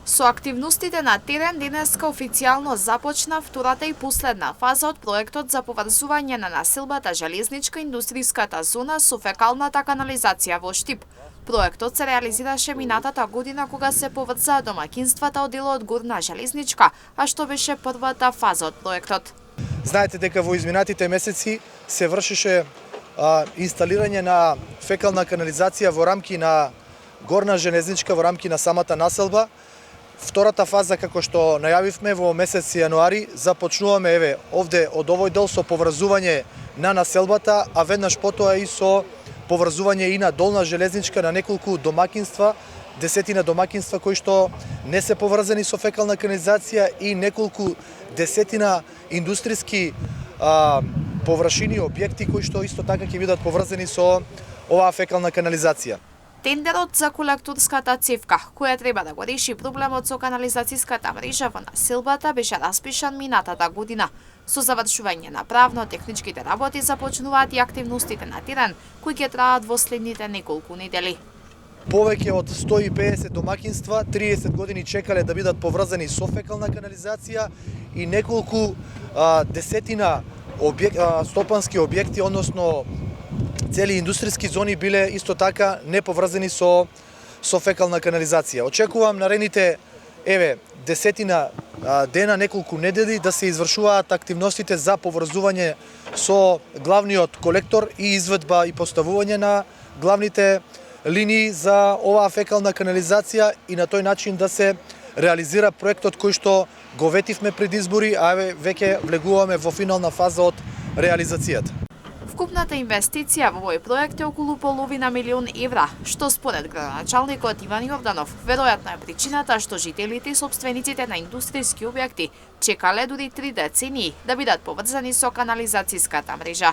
Со активностите на терен денеска официјално започна втората и последна фаза од проектот за поврзување на населбата железничка индустријската зона со фекалната канализација во Штип. Проектот се реализираше минатата година кога се поврзаа домаќинствата од делот Горна железничка, а што беше првата фаза од проектот. Знаете дека во изминатите месеци се вршеше инсталирање на фекална канализација во рамки на Горна железничка, во рамки на самата населба. Втората фаза, како што најавивме во месец јануари, започнуваме овде од овој дел со поврзување на населбата, а веднаш потоа и со поврзување и на Долна железничка на неколку домаќинства, десетина домаќинства кои што не се поврзани со фекална канализација и неколку десетина индустријски површини, објекти кои што исто така ќе бидат поврзани со оваа фекална канализација. Тендерот за колекторската цевка, која треба да го реши проблемот со канализацијската мрежа во населбата, беше распишан минатата година. Со завршување на правно-техничките работи започнуваат и активностите на терен, кои ќе траат во следните неколку недели. Повеќе од 150 домаќинства 30 години чекале да бидат поврзани со фекална канализација и неколку десетина стопански објекти, односно цели индустријски зони биле исто така неповрзани со фекална канализација. Очекувам наредните десетина дена, неколку недели да се извршуваат активностите за поврзување со главниот колектор и изведба и поставување на главните линии за оваа фекална канализација и на тој начин да се реализира проектот кој што го ветивме пред избори, а веќе влегуваме во финална фаза од реализацијата. Вкупната инвестиција во овој проект е околу половина милион евра, што според градоначалникот Иван Јорданов, веројатно е причината што жителите и сопствениците на индустријски објекти чекале дури 3 децении да бидат поврзани со канализацијската мрежа.